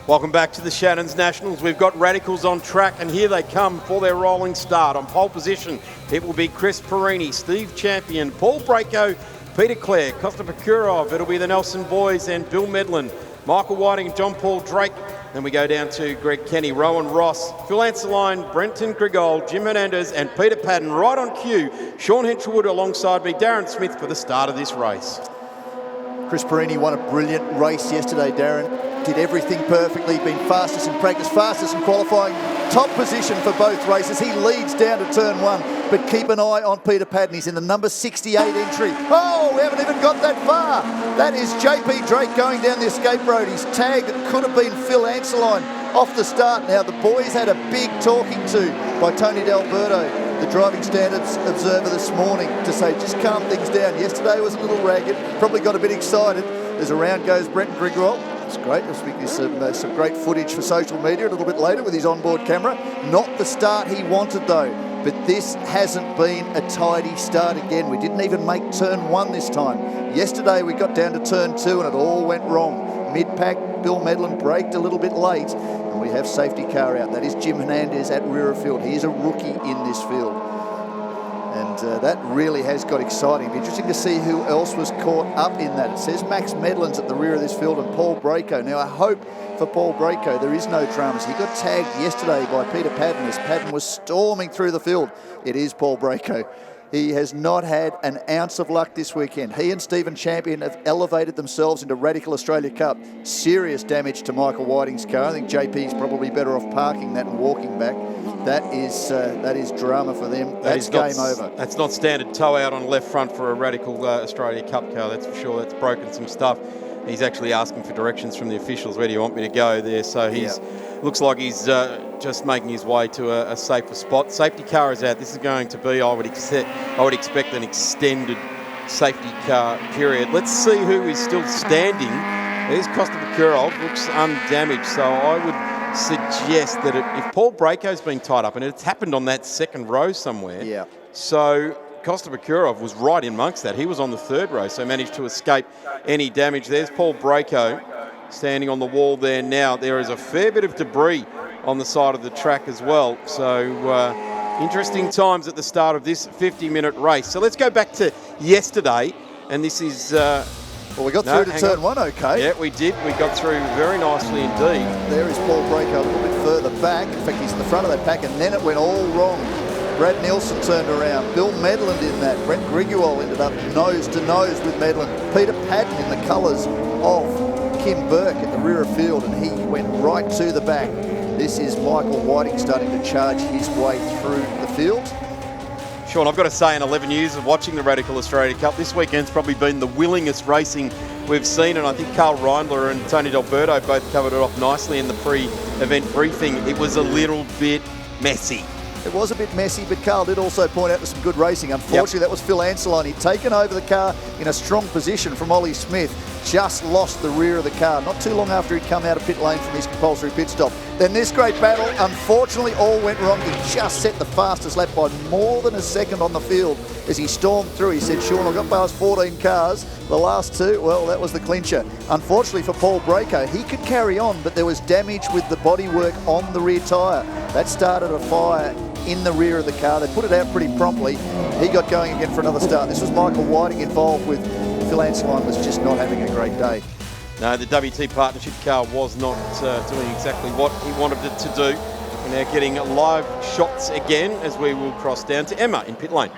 Welcome back to the Shannons Nationals. We've got Radicals on track, and here they come for their rolling start. On pole position, it will be Chris Perini, Steve Champion, Paul Braco, Peter Clare, Costa Pekurov. It'll be the Nelson boys and Bill Medlin, Michael Whiting and John Paul Drake. Then we go down to Greg Kenny, Rowan Ross, Phil Anseline, Brenton Grigol, Jim Hernandez and Peter Padden right on cue. Sean Henchwood alongside me, Darren Smith for the start of this race. Chris Perini won a brilliant race yesterday, Darren. Did everything perfectly, been fastest in practice, fastest in qualifying, top position for both races. He leads down to turn one, but keep an eye on Peter Padden. He's in the number 68 entry. Oh, we haven't even got that far. That is JP Drake going down the escape road. He's tagged. It could have been Phil Anseline off the start. Now, the boys had a big talking to by Tony D'Alberto, the driving standards observer this morning, to say just calm things down. Yesterday was a little ragged, probably got a bit excited. As around goes Brenton Grigol. It's great. There'll be some great footage for social media a little bit later with his onboard camera. Not the start he wanted though, but this hasn't been a tidy start again. We didn't even make turn one this time. Yesterday we got down to turn two and it all went wrong. Mid-pack, Bill Medlin braked a little bit late and we have safety car out. That is Jim Hernandez at rear of field. He is a rookie in this field. And that really has got exciting. It'll be interesting to see who else was caught up in that. It says Max Medlin's at the rear of this field and Paul Braco. Now, I hope for Paul Braco there is no dramas. He got tagged yesterday by Peter Padden as Padden was storming through the field. It is Paul Braco. He has not had an ounce of luck this weekend. He and Stephen Champion have elevated themselves into Radical Australia Cup. Serious damage to Michael Whiting's car. I think JP's probably better off parking that and walking back. That is drama for them. That's game over. That's not standard tow out on left front for a Radical Australia Cup car, that's for sure. That's broken some stuff. He's actually asking for directions from the officials. Where do you want me to go there? So he's looks like he's just making his way to a safer spot. Safety car is out. This is going to be, I would expect an extended safety car period. Let's see who is still standing. There's Costa Pekurov, looks undamaged. So I would suggest that if Paul Braco's been tied up, and it's happened on that second row somewhere. Yeah. So Costa Pekurov was right in amongst that. He was on the third row, so managed to escape any damage. There's Paul Braco standing on the wall there now. There is a fair bit of debris on the side of the track as well. So interesting times at the start of this 50-minute race. So let's go back to yesterday, and this is... well, we got through to turn one okay. Yeah, we did. We got through very nicely indeed. There is Paul Braco a little bit further back. In fact, he's in the front of that pack, and then it went all wrong. Brad Nielsen turned around. Bill Medlin did that. Brent Grigol ended up nose to nose with Medlin. Peter Padden in the colours of Kim Burke at the rear of field, and he went right to the back. This is Michael Whiting starting to charge his way through the field. Sean, I've got to say, in 11 years of watching the Radical Australia Cup, this weekend's probably been the willingest racing we've seen, and I think Carl Reindler and Tony D'Alberto both covered it off nicely in the pre-event briefing. It was a little bit messy. It was a bit messy, but Carl did also point out to some good racing. Unfortunately, That was Phil Anseline. He'd taken over the car in a strong position from Ollie Smith, just lost the rear of the car not too long after he'd come out of pit lane from his compulsory pit stop. Then this great battle, unfortunately, all went wrong. He just set the fastest lap by more than a second on the field as he stormed through. He said, Sean, I got past 14 cars. The last two, well, that was the clincher. Unfortunately for Paul Braco, he could carry on, but there was damage with the bodywork on the rear tyre. That started a fire in the rear of the car. They put it out pretty promptly. He got going again for another start. This was Michael Whiting involved with Phil Anseline, was just not having a great day. No, the WT Partnership car was not doing exactly what he wanted it to do. We're now getting live shots again as we will cross down to Emma in pit lane.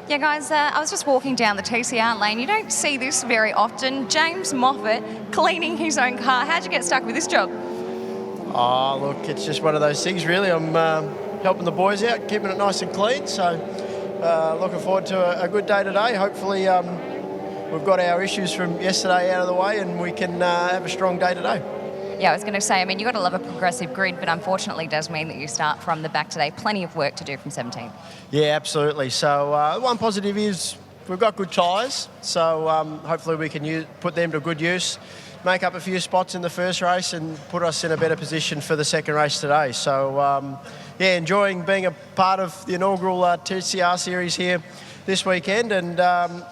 Yeah, guys, I was just walking down the TCR lane. You don't see this very often. James Moffat cleaning his own car. How'd you get stuck with this job? Oh, look, it's just one of those things, really. I'm helping the boys out, keeping it nice and clean. So looking forward to a good day today. Hopefully we've got our issues from yesterday out of the way and we can have a strong day today. Yeah, I was going to say, I mean, you've got to love a progressive grid, but unfortunately it does mean that you start from the back today. Plenty of work to do from 17. Yeah, absolutely. So one positive is we've got good tyres, so hopefully we can put them to good use, make up a few spots in the first race and put us in a better position for the second race today. So, yeah, enjoying being a part of the inaugural TCR series here this weekend, and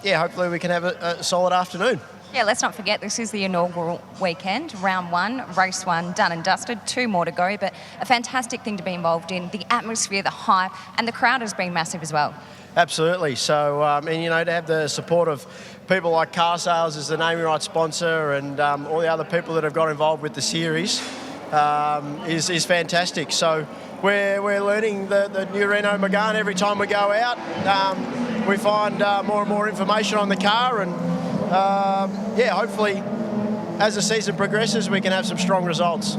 yeah, hopefully we can have a solid afternoon. Yeah, let's not forget this is the inaugural weekend, round 1, race 1 done and dusted, 2 more to go, but a fantastic thing to be involved in. The atmosphere, the hype, and the crowd has been massive as well. Absolutely. So, and you know, to have the support of people like Car Sales as the naming rights sponsor, and all the other people that have got involved with the series is fantastic. So we're learning the new Renault Megane every time we go out. We find more and more information on the car, and yeah, hopefully as the season progresses we can have some strong results.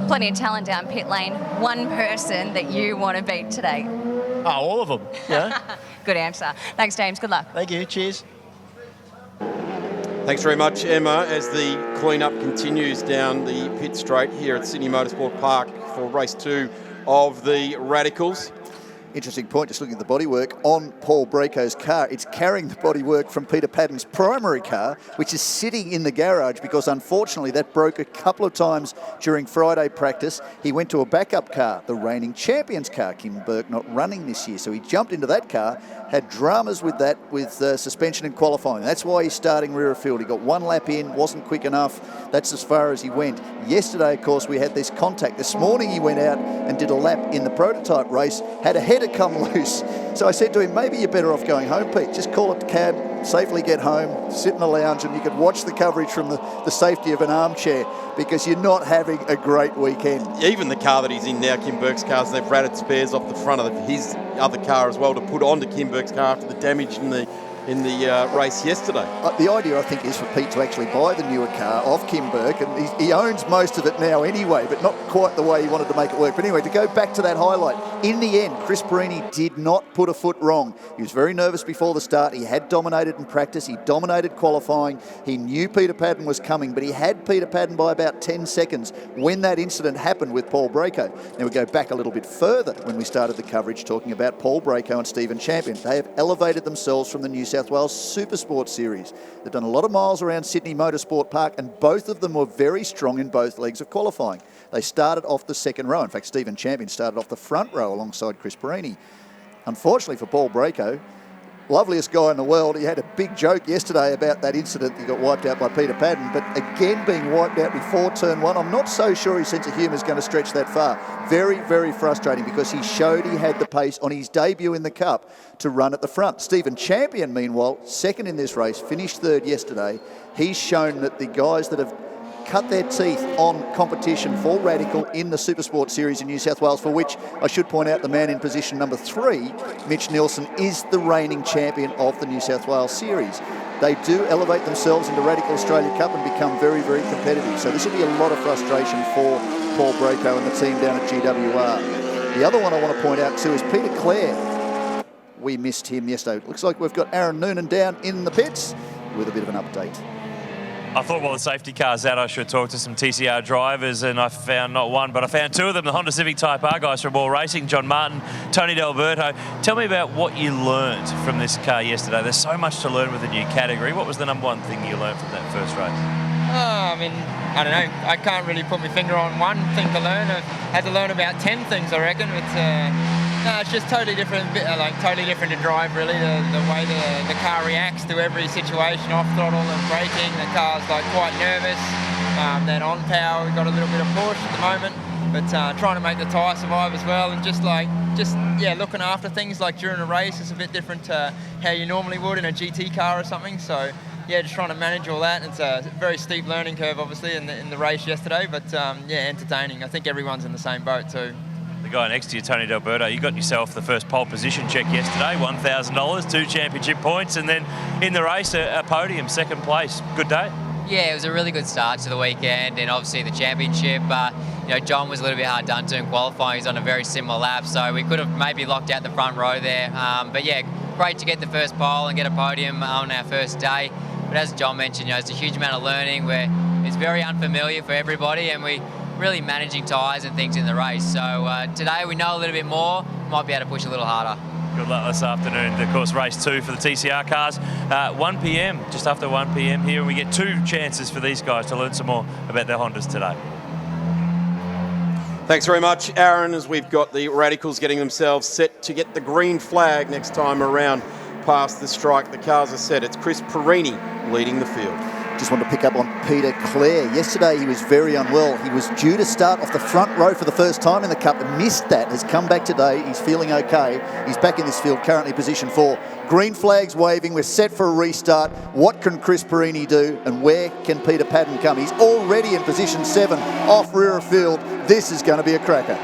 Plenty of talent down pit lane. One person that you want to beat today? Oh, all of them. Yeah. Good answer. Thanks, James. Good luck. Thank you. Cheers. Thanks very much, Emma, as the clean-up continues down the pit straight here at Sydney Motorsport Park for race 2 of the Radicals. Interesting point, just looking at the bodywork on Paul Braco's car. It's carrying the bodywork from Peter Padden's primary car, which is sitting in the garage because unfortunately that broke a couple of times during Friday practice. He went to a backup car, the reigning champions car, Kim Burke not running this year. So he jumped into that car, had dramas with that with suspension and qualifying. That's why he's starting rear of field. He got 1 lap in, wasn't quick enough. That's as far as he went. Yesterday, of course, we had this contact. This morning he went out and did a lap in the prototype race, had a header come loose. So I said to him, maybe you're better off going home, Pete. Just call it the cab, safely get home, sit in the lounge, and you could watch the coverage from the safety of an armchair because you're not having a great weekend. Even the car that he's in now, Kim Burke's cars, they've ratted spares off the front of his other car as well to put onto Kim Burke's car after the damage in the race yesterday. The idea, I think, is for Pete to actually buy the newer car off Kim Burke, and he owns most of it now anyway, but not quite the way he wanted to make it work. But anyway, to go back to that highlight, in the end, Chris Perini did not put a foot wrong. He was very nervous before the start. He had dominated in practice. He dominated qualifying. He knew Peter Padden was coming, but he had Peter Padden by about 10 seconds when that incident happened with Paul Braco. Now we go back a little bit further when we started the coverage talking about Paul Braco and Stephen Champion. They have elevated themselves from the New South Wales Supersport Series. They've done a lot of miles around Sydney Motorsport Park, and both of them were very strong in both legs of qualifying. They started off the second row. In fact, Stephen Champion started off the front row alongside Chris Perini. Unfortunately for Paul Braco, loveliest guy in the world, he had a big joke yesterday about that incident. He got wiped out by Peter Padden, but again being wiped out before turn 1, I'm not so sure his sense of humour is going to stretch that far. Very, very frustrating because he showed he had the pace on his debut in the Cup to run at the front. Stephen Champion, meanwhile, second in this race, finished third yesterday. He's shown that the guys that have cut their teeth on competition for Radical in the Supersport Series in New South Wales, for which I should point out the man in position number 3, Mitch Nielsen, is the reigning champion of the New South Wales Series. They do elevate themselves into Radical Australia Cup and become very, very competitive. So this will be a lot of frustration for Paul Braco and the team down at GWR. The other one I want to point out too is Peter Clare. We missed him yesterday. It looks like we've got Aaron Noonan down in the pits with a bit of an update. I thought while the safety car's out, I should talk to some TCR drivers, and I found not one, but I found 2 of them, the Honda Civic Type R guys from All Racing, John Martin, Tony D'Alberto. Tell me about what you learned from this car yesterday. There's so much to learn with the new category. What was the number 1 thing you learned from that first race? I mean, I don't know. I can't really put my finger on one thing to learn. I've had to learn about 10 things, I reckon. It's just totally different, totally different to drive, really. The way the car reacts to every situation, off throttle and braking. The car's quite nervous. Then on power, we've got a little bit of push at the moment, but trying to make the tyre survive as well, and just looking after things during a race is a bit different to how you normally would in a GT car or something. So yeah, just trying to manage all that. It's a very steep learning curve, obviously, in the race yesterday, but entertaining. I think everyone's in the same boat too. The guy next to you, Tony D'Alberto, you got yourself the first pole position check yesterday, $1,000, 2 championship points, and then in the race, a podium, second place. Good day? Yeah, it was a really good start to the weekend, and obviously the championship. John was a little bit hard done to in qualifying. He's on a very similar lap, so we could have maybe locked out the front row there. But yeah, great to get the first pole and get a podium on our first day. But as John mentioned, it's a huge amount of learning where it's very unfamiliar for everybody, and we really managing tyres and things in the race. So today we know a little bit more, might be able to push a little harder. Good luck this afternoon. Of course, race 2 for the TCR cars. 1 p.m, just after 1 p.m. here, and we get 2 chances for these guys to learn some more about their Hondas today. Thanks very much, Aaron, as we've got the Radicals getting themselves set to get the green flag next time around past the strike. The cars are set. It's Chris Perini leading the field. Just wanted to pick up on Peter Clare. Yesterday he was very unwell. He was due to start off the front row for the first time in the Cup and missed that. Has come back today. He's feeling okay. He's back in this field, currently position 4. Green flags waving. We're set for a restart. What can Chris Perini do and where can Peter Padden come? He's already in position 7 off rear of field. This is going to be a cracker.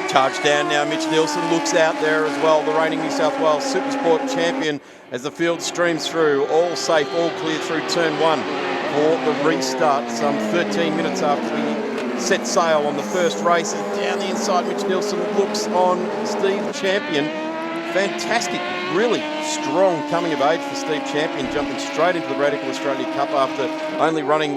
Charged down now, Mitch Nielsen looks out there as well, the reigning New South Wales Supersport champion, as the field streams through, all safe, all clear through turn 1 for the restart, some 13 minutes after we set sail on the first race. And down the inside, Mitch Nielsen looks on Steve Champion. Fantastic, really strong coming of age for Steve Champion, jumping straight into the Radical Australia Cup after only running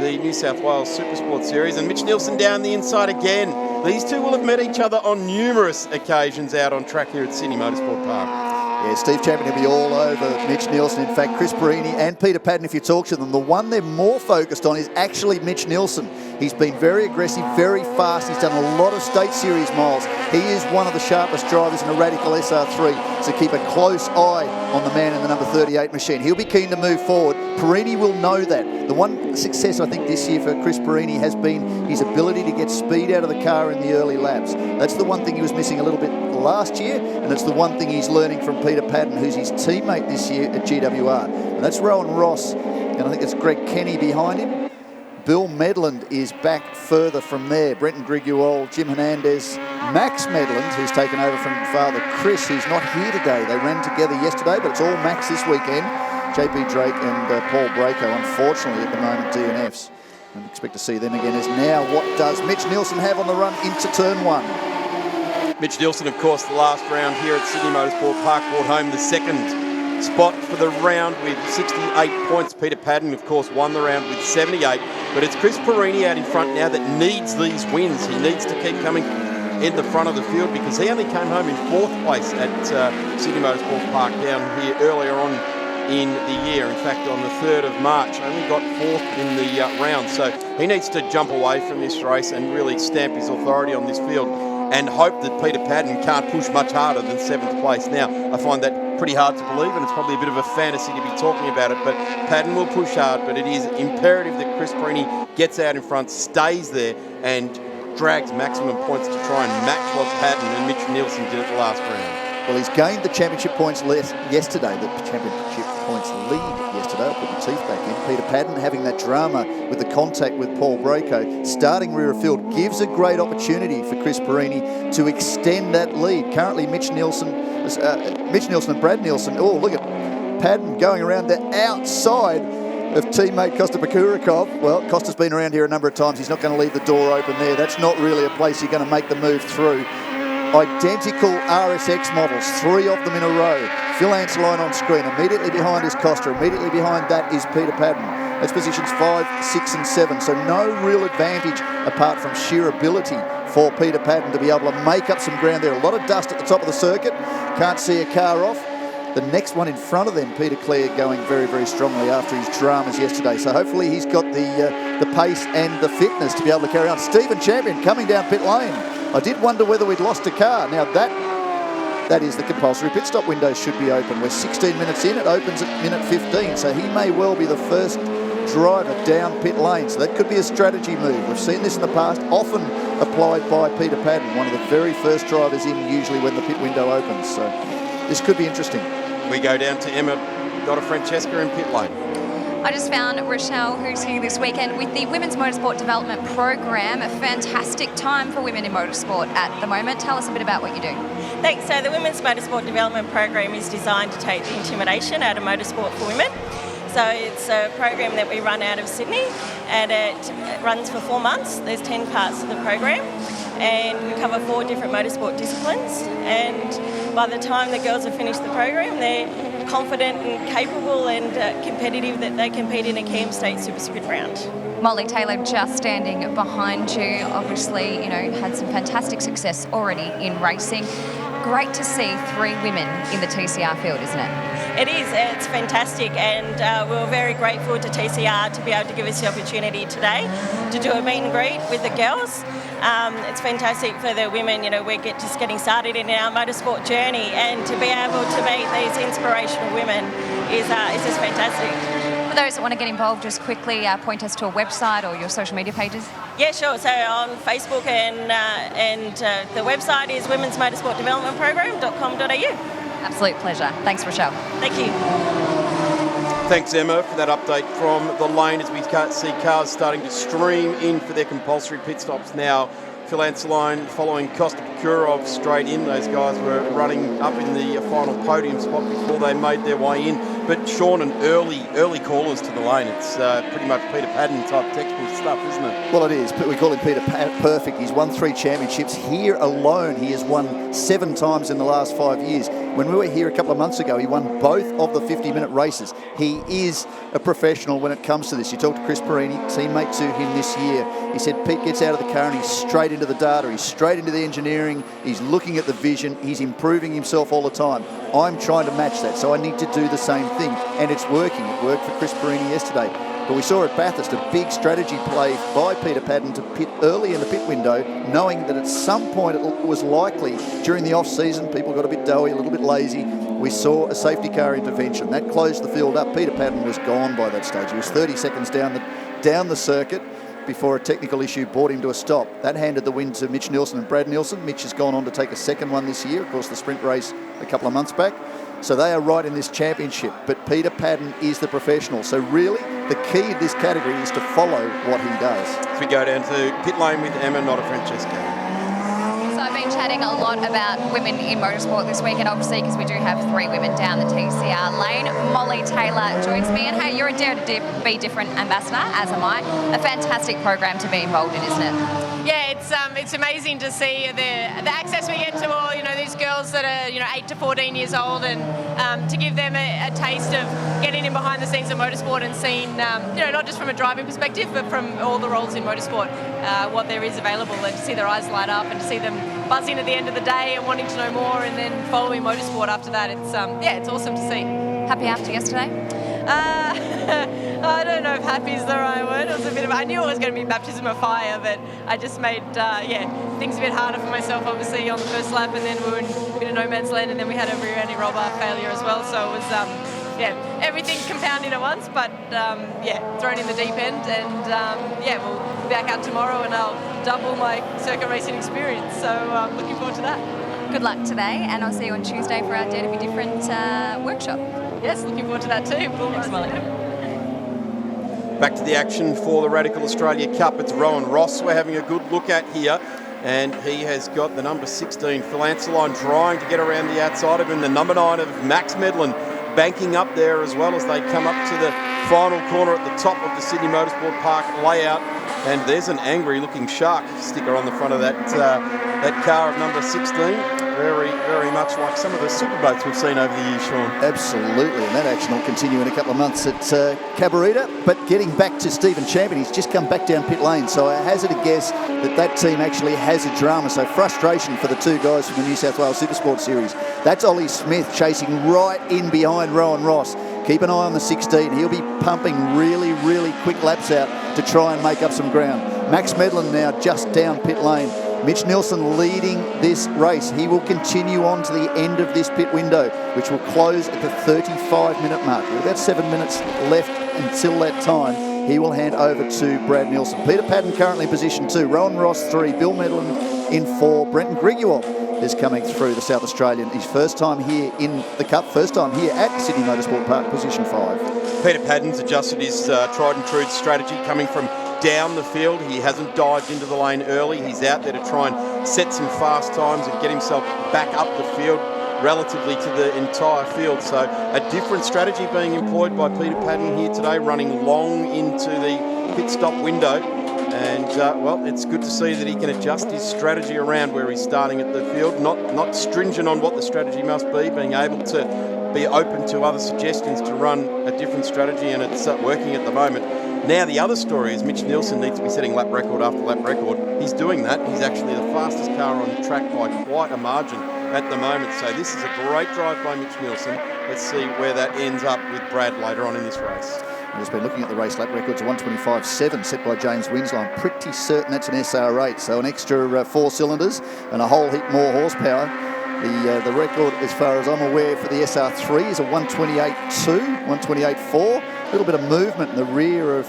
the New South Wales Supersport Series. And Mitch Nielsen down the inside again. These two will have met each other on numerous occasions out on track here at Sydney Motorsport Park. Yeah, Steve Champion will be all over Mitch Nielsen. In fact, Chris Perini and Peter Padden, if you talk to them, the one they're more focused on is actually Mitch Nielsen. He's been very aggressive, very fast. He's done a lot of State Series miles. He is one of the sharpest drivers in a Radical SR3, so keep a close eye on the man in the number 38 machine. He'll be keen to move forward. Perini will know that. The one success I think this year for Chris Perini has been his ability to get speed out of the car in the early laps. That's the one thing he was missing a little bit last year, and it's the one thing he's learning from Peter Padden, who's his teammate this year at GWR. And that's Rowan Ross, and I think it's Greg Kenny behind him. Bill Medland is back further from there. Brenton Griguol, Jim Hernandez, Max Medland, who's taken over from father Chris, who's not here today. They ran together yesterday, but it's all Max this weekend. JP Drake and Paul Braco, unfortunately, at the moment, DNFs. And expect to see them again. As now, what does Mitch Nielsen have on the run into turn 1? Mitch Nielsen, of course, the last round here at Sydney Motorsport Park, brought home the second spot for the round with 68 points. Peter Padden, of course, won the round with 78. But it's Chris Perini out in front now that needs these wins. He needs to keep coming in the front of the field because he only came home in 4th place at Sydney Motorsport Park down here earlier on in the year. In fact, on the 3rd of March, only got 4th in the round. So he needs to jump away from this race and really stamp his authority on this field and hope that Peter Padden can't push much harder than 7th place. Now, I find that pretty hard to believe, and it's probably a bit of a fantasy to be talking about it, but Padden will push hard, but it is imperative that Chris Perini gets out in front, stays there, and drags maximum points to try and match what Padden and Mitch Nielsen did at the last round. Well, he's gained the championship points yesterday, the championship points lead yesterday. I'll put your teeth back in. Peter Padden having that drama with the contact with Paul Braco, starting rear of field, gives a great opportunity for Chris Perini to extend that lead. Currently, Mitch Nielsen and Brad Nielsen. Oh, look at Padden going around the outside of teammate Kosta Pakurikov. Well, Kosta's been around here a number of times. He's not going to leave the door open there. That's not really a place you're going to make the move through. Identical RSX models, 3 of them in a row. Phil Anseline on screen. Immediately behind is Costa. Immediately behind that is Peter Padden. That's positions 5, 6 and 7. So no real advantage apart from sheer ability for Peter Padden to be able to make up some ground there. A lot of dust at the top of the circuit. Can't see a car off. The next one in front of them, Peter Clare, going very, very strongly after his dramas yesterday. So hopefully he's got the pace and the fitness to be able to carry on. Stephen Champion coming down pit lane. I did wonder whether we'd lost a car. Now that is the compulsory pit stop window should be open. We're 16 minutes in, it opens at minute 15. So he may well be the first driver down pit lane. So that could be a strategy move. We've seen this in the past, often applied by Peter Padden, one of the very first drivers in usually when the pit window opens. So this could be interesting. We go down to Emma Dotta Francesca in pit lane. I just found Rochelle, who's here this weekend with the Women's Motorsport Development Program, a fantastic time for women in motorsport at the moment. Tell us a bit about what you do. Thanks. So the Women's Motorsport Development Program is designed to take the intimidation out of motorsport for women. So it's a program that we run out of Sydney, and it runs for 4 months. There's 10 parts of the program, and we cover 4 different motorsport disciplines. And by the time the girls have finished the program, they're confident and capable and competitive that they compete in a Cam State Super Sprint round. Molly Taylor just standing behind you, obviously, had some fantastic success already in racing. Great to see 3 women in the TCR field, isn't it? It is. It's fantastic, and we're very grateful to TCR to be able to give us the opportunity today to do a meet and greet with the girls. It's fantastic for the women. We're just getting started in our motorsport journey, and to be able to meet these inspirational women is just fantastic. For those that want to get involved, just quickly point us to a website or your social media pages. Yeah, sure. So on Facebook and the website is womensmotorsportdevelopmentprogram.com.au. Absolute pleasure. Thanks, Rochelle. Thank you. Thanks, Emma, for that update from the lane as we see cars starting to stream in for their compulsory pit stops now. Phil Anseline following Costa Prokurov straight in. Those guys were running up in the final podium spot before they made their way in. But Sean, and early callers to the lane. It's pretty much Peter Paddon type textbook stuff, isn't it? Well, it is. But we call him Peter Perfect. He's won 3 championships. Here alone, he has won 7 times in the last 5 years. When we were here a couple of months ago, he won both of the 50-minute races. He is a professional when it comes to this. You talked to Chris Perini, teammate to him this year. He said Pete gets out of the car and he's straight into the data. He's straight into the engineering. He's looking at the vision. He's improving himself all the time. I'm trying to match that, so I need to do the same thing. And it's working. It worked for Chris Perini yesterday. But we saw at Bathurst a big strategy play by Peter Paddon to pit early in the pit window, knowing that at some point it was likely during the off-season, people got a bit doughy, a little bit lazy. We saw a safety car intervention. That closed the field up. Peter Paddon was gone by that stage. He was 30 seconds down the circuit before a technical issue brought him to a stop. That handed the win to Mitch Nielsen and Brad Nielsen. Mitch has gone on to take a second one this year, of course the sprint race a couple of months back. So they are right in this championship, but Peter Paddon is the professional. So really, the key in this category is to follow what he does. As we go down to pit lane with Emma, not a Francesca. So I've been chatting a lot about women in motorsport this week, and obviously because we do have 3 women down the TCR lane. Molly Taylor joins me, and hey, you're a Dare to Be Different ambassador, as am I. A fantastic program to be involved in, isn't it? Yeah, it's amazing to see the access we get to all these girls that are 8 to 14 years old, and to give them a taste of getting in behind the scenes of motorsport and seeing not just from a driving perspective but from all the roles in motorsport, what there is available, and to see their eyes light up and to see them buzzing at the end of the day and wanting to know more and then following motorsport after that. It's awesome to see. Happy after yesterday? I don't know if happy is the right word. It was a bit of, I knew it was going to be baptism of fire, but I just made things a bit harder for myself, obviously, on the first lap, and then we were in a bit of no man's land, and then we had a rear ending roll bar failure as well. So it was everything compounding at once, but thrown in the deep end, and we'll be back out tomorrow, and I'll double my circuit racing experience. So I'm looking forward to that. Good luck today, and I'll see you on Tuesday for our Dare to Be Different workshop. Yes, looking forward to that too. Thanks, Molly. Back to the action for the Radical Australia Cup. It's Rowan Ross we're having a good look at here. And he has got the number 16, Phil Anseline, trying to get around the outside of him. The number 9 of Max Medlin banking up there as well as they come up to the final corner at the top of the Sydney Motorsport Park layout. And there's an angry-looking shark sticker on the front of that car of number 16. Very, very much like some of the superboats we've seen over the years, Sean. Absolutely, and that action will continue in a couple of months at Cabarita. But getting back to Stephen Champion, he's just come back down pit lane, so I hazard a guess that team actually has a drama. So frustration for the 2 guys from the New South Wales Supersport Series. That's Ollie Smith chasing right in behind Rowan Ross. Keep an eye on the 16. He'll be pumping really, really quick laps out to try and make up some ground. Max Medlin now just down pit lane. Mitch Nielsen leading this race. He will continue on to the end of this pit window, which will close at the 35-minute mark. With about 7 minutes left until that time, he will hand over to Brad Nielsen. Peter Paddon currently in position 2. Rowan Ross 3. Bill Medlin in 4. Brenton Grigual is coming through, the South Australian. His first time here in the Cup, first time here at Sydney Motorsport Park, position 5. Peter Paddon's adjusted his tried and true strategy coming from down the field. He hasn't dived into the lane early. He's out there to try and set some fast times and get himself back up the field relatively to the entire field. So a different strategy being employed by Peter Paddon here today, running long into the pit stop window. And, it's good to see that he can adjust his strategy around where he's starting at the field, not stringent on what the strategy must be, being able to be open to other suggestions to run a different strategy, and it's working at the moment. Now, the other story is Mitch Nielsen needs to be setting lap record after lap record. He's doing that. He's actually the fastest car on the track by quite a margin at the moment. So this is a great drive by Mitch Nielsen. Let's see where that ends up with Brad later on in this race. I've just been looking at the race lap records, a 125.7 set by James Winslow. I'm pretty certain that's an SR8, so an extra 4 cylinders and a whole heap more horsepower. The record, as far as I'm aware, for the SR3 is a 128.2, 128.4. little bit of movement in the rear of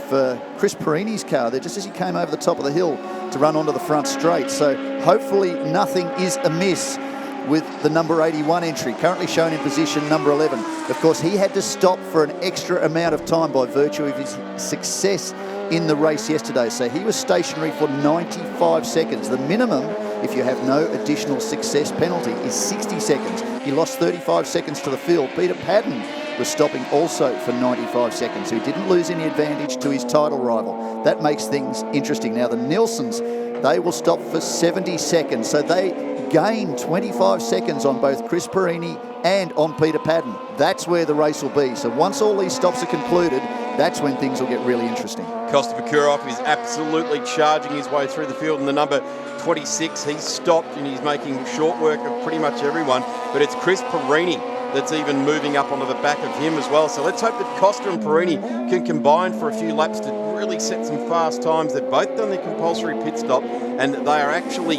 Chris Perini's car there, just as he came over the top of the hill to run onto the front straight. So hopefully nothing is amiss with the number 81 entry, currently shown in position number 11. Of course, he had to stop for an extra amount of time by virtue of his success in the race yesterday. So he was stationary for 95 seconds. The minimum, if you have no additional success penalty, is 60 seconds. He lost 35 seconds to the field. Peter Padden was stopping also for 95 seconds, so he didn't lose any advantage to his title rival. That makes things interesting. Now the Nilssons, they will stop for 70 seconds, so they gain 25 seconds on both Chris Perini and on Peter Padden. That's where the race will be. So once all these stops are concluded, that's when things will get really interesting. Kosta Bakurov is absolutely charging his way through the field, and the number 26, he's stopped and he's making short work of pretty much everyone, but it's Chris Perini that's even moving up onto the back of him as well. So let's hope that Kosta and Perini can combine for a few laps to really set some fast times. They've both done their compulsory pit stop, and they are actually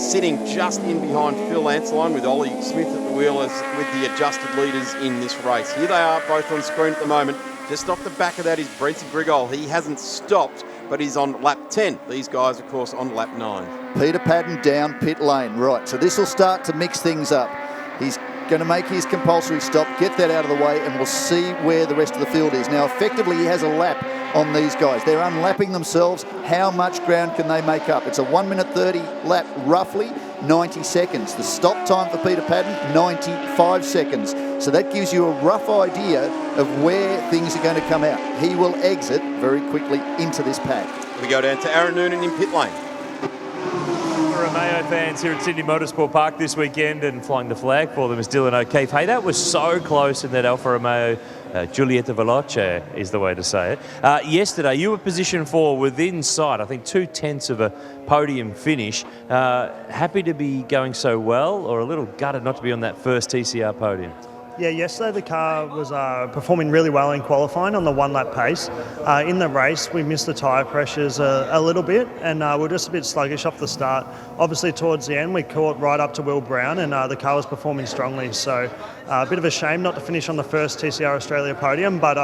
sitting just in behind Phil Anseline with Ollie Smith at the wheel as with the adjusted leaders in this race. Here they are, both on screen at the moment. Just off the back of that is Brent Grigol. He hasn't stopped, but he's on lap 10. These guys, of course, on lap 9. Peter Padden down pit lane. Right, so this will start to mix things up. He's going to make his compulsory stop, get that out of the way, and we'll see where the rest of the field is. Now, effectively, he has a lap on these guys. They're unlapping themselves. How much ground can they make up? It's a 1 minute 30 lap, roughly 90 seconds. The stop time for Peter Padden, 95 seconds. So that gives you a rough idea of where things are going to come out. He will exit very quickly into this pack. We go down to Aaron Noonan in pit lane. Romeo fans here at Sydney Motorsport Park this weekend, and flying the flag for them is Dylan O'Keefe. Hey, that was so close in that Alfa Romeo. Giulietta Veloce is the way to say it. Yesterday, you were positioned 4 within sight, I think 2/10 of a podium finish. Happy to be going so well, or a little gutted not to be on that first TCR podium? Yeah, yesterday the car was performing really well in qualifying on the 1 lap pace. In the race, we missed the tyre pressures a little bit, and we're just a bit sluggish off the start. Obviously, towards the end, we caught right up to Will Brown, and the car was performing strongly. So a bit of a shame not to finish on the first TCR Australia podium, but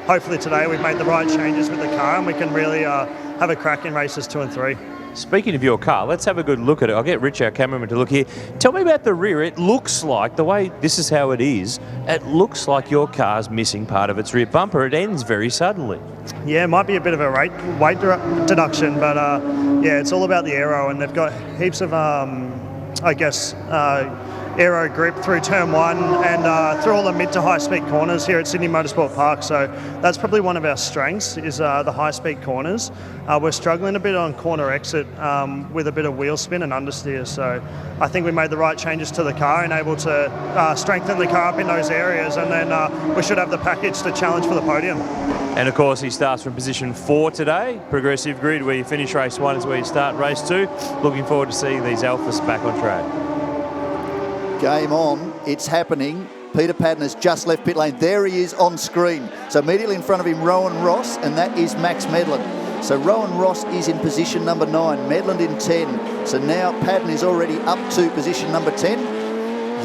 hopefully today we've made the right changes with the car and we can really have a crack in races 2 and 3. Speaking of your car, let's have a good look at it. I'll get Rich, our cameraman, to look here. Tell me about the rear. It looks like, the way this is how it is, it looks like your car's missing part of its rear bumper. It ends very suddenly. Yeah, it might be a bit of a weight deduction, but yeah, it's all about the aero, and they've got heaps of, aero grip through turn 1 and through all the mid to high speed corners here at Sydney Motorsport Park. So that's probably one of our strengths, is the high speed corners. We're struggling a bit on corner exit with a bit of wheel spin and understeer. So I think we made the right changes to the car and able to strengthen the car up in those areas, and then we should have the package to challenge for the podium. And of course, he starts from position 4 today. Progressive grid, where you finish race 1 is where you start race 2. Looking forward to seeing these Alphas back on track. Game on, it's happening. Peter Padden has just left pit lane. There he is on screen. So immediately in front of him, Rowan Ross, and that is Max Medland. So Rowan Ross is in position number 9, Medland in 10. So now Padden is already up to position number 10.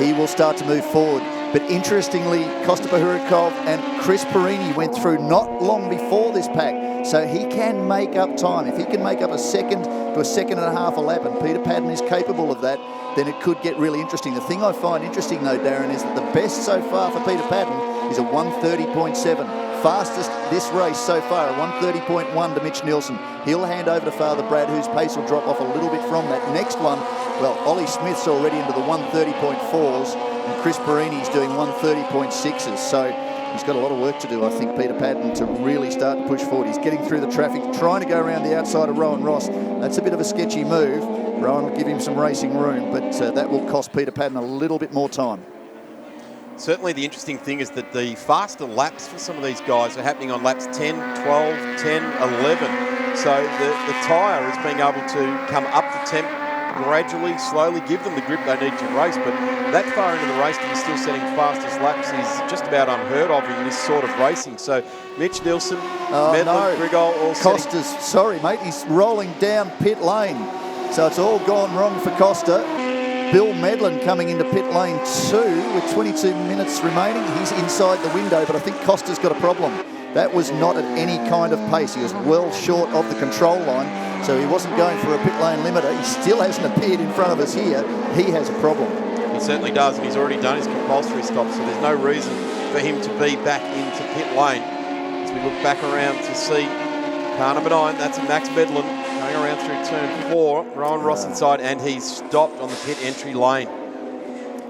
He will start to move forward. But interestingly, Kosta Bahurikov and Chris Perini went through not long before this pack. So he can make up time. If he can make up a second to a second and a half a lap, and Peter Padden is capable of that, then it could get really interesting. The thing I find interesting though, Darren, is that the best so far for Peter Padden is a 1:30.7. Fastest this race so far, a 1:30.1 to Mitch Nielsen. He'll hand over to Father Brad, whose pace will drop off a little bit from that. Next one, well, Ollie Smith's already into the 1:30.4s, and Chris Perini's doing 1:30.6s. So he's got a lot of work to do, I think, Peter Padden, to really start to push forward. He's getting through the traffic, trying to go around the outside of Rowan Ross. That's a bit of a sketchy move. Rowan will give him some racing room, but that will cost Peter Padden a little bit more time. Certainly the interesting thing is that the faster laps for some of these guys are happening on laps 10, 12, 10, 11. So the tyre is being able to come up the temp gradually, slowly, give them the grip they need to race. But that far into the race to be still setting fastest laps is just about unheard of in this sort of racing. So Mitch Nielsen, Medland, Grigol, all Costa's, sorry mate, he's rolling down pit lane. So it's all gone wrong for Kosta. Bill Medland coming into pit lane 2 with 22 minutes remaining. He's inside the window, but I think Kosta's got a problem. That was not at any kind of pace. He was well short of the control line, so he wasn't going for a pit lane limiter. He still hasn't appeared in front of us here. He has a problem. He certainly does, and he's already done his compulsory stop, so there's no reason for him to be back into pit lane. As we look back around to see car number 9, that's a Max Medlin going around through turn 4. Rowan Ross inside, and he's stopped on the pit entry lane.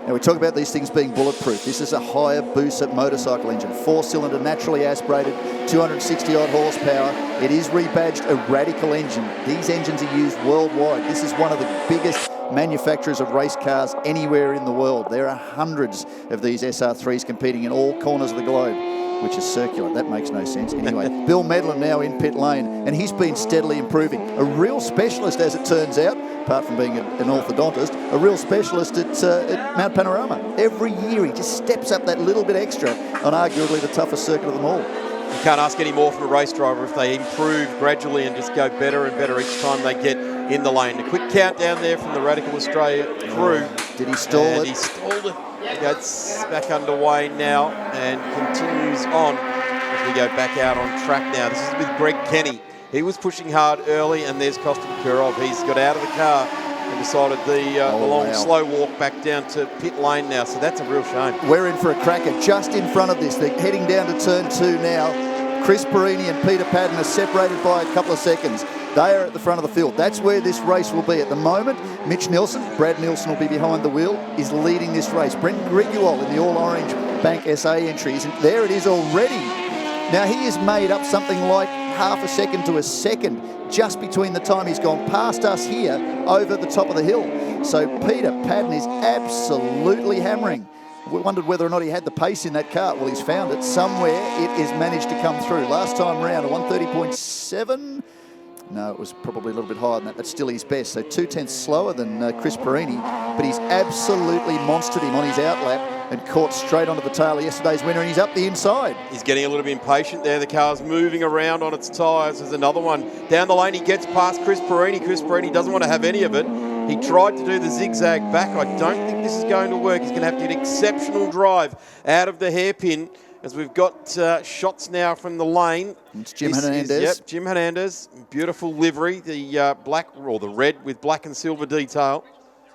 Now we talk about these things being bulletproof. This is a Hayabusa motorcycle engine, 4-cylinder, naturally aspirated, 260 odd horsepower. It is rebadged a Radical engine. These engines are used worldwide. This is one of the biggest manufacturers of race cars anywhere in the world. There are hundreds of these SR3s competing in all corners of the globe, which is circular. That makes no sense. Anyway, Bill Medlin now in pit lane, and he's been steadily improving. A real specialist, as it turns out, apart from being an orthodontist, a real specialist at Mount Panorama. Every year he just steps up that little bit extra on arguably the toughest circuit of them all. You can't ask any more from a race driver if they improve gradually and just go better and better each time they get in the lane. A quick countdown there from the Radical Australia crew. Did he stall it? He stalled it. He gets back underway now and continues on as we go back out on track now. This is with Greg Kenny. He was pushing hard early, and there's Kostin Kurov. He's got out of the car and decided the long, slow walk back down to pit lane now. So that's a real shame. We're in for a cracker just in front of this. They're heading down to turn 2 now. Chris Perini and Peter Padden are separated by a couple of seconds. They are at the front of the field. That's where this race will be. At the moment, Mitch Nielsen, Brad Nielsen will be behind the wheel, is leading this race. Brent Griguol in the all-orange Bank SA entries, and there it is already. Now, he has made up something like half a second to a second just between the time he's gone past us here over the top of the hill. So Peter Padden is absolutely hammering. We wondered whether or not he had the pace in that car. Well, he's found it. Somewhere it has managed to come through. Last time round, a 130.7. No, it was probably a little bit higher than that. That's still his best. So 2/10 slower than Chris Perini, but he's absolutely monstered him on his outlap and caught straight onto the tail of yesterday's winner, and he's up the inside. He's getting a little bit impatient there. The car's moving around on its tyres. There's another one. Down the lane, he gets past Chris Perini. Chris Perini doesn't want to have any of it. He tried to do the zigzag back. I don't think this is going to work. He's going to have to get exceptional drive out of the hairpin. As we've got shots now from the lane. It's Jim Hernandez. Yep, Jim Hernandez. Beautiful livery, the black or the red with black and silver detail.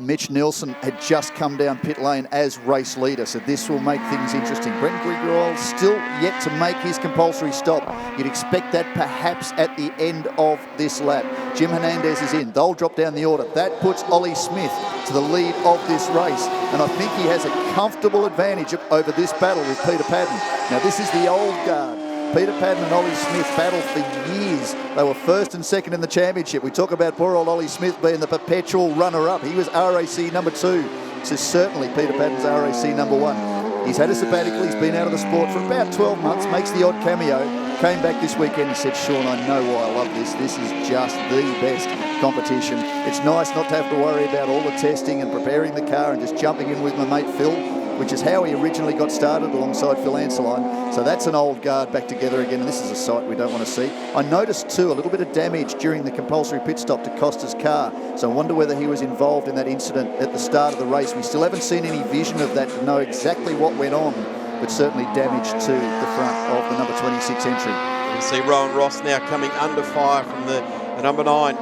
Mitch Nielsen had just come down pit lane as race leader, so this will make things interesting. Brent Griguol still yet to make his compulsory stop. You'd expect that perhaps at the end of this lap. Jim Hernandez is in. They'll drop down the order. That puts Ollie Smith to the lead of this race, and I think he has a comfortable advantage over this battle with Peter Padden. Now, this is the old guard. Peter Padden and Ollie Smith battled for years. They were first and second in the championship. We talk about poor old Ollie Smith being the perpetual runner-up. He was RAC number 2. So certainly Peter Padden's RAC number 1. He's had a sabbatical. He's been out of the sport for about 12 months, makes the odd cameo. Came back this weekend and said, Sean, I know why I love this. This is just the best competition. It's nice not to have to worry about all the testing and preparing the car and just jumping in with my mate Phil, which is how he originally got started alongside Phil Anseline. So that's an old guard back together again, and this is a sight we don't want to see. I noticed too a little bit of damage during the compulsory pit stop to Costa's car, so I wonder whether he was involved in that incident at the start of the race. We still haven't seen any vision of that to know exactly what went on, but certainly damage to the front of the number 26 entry. You see Rowan Ross now coming under fire from the number 9.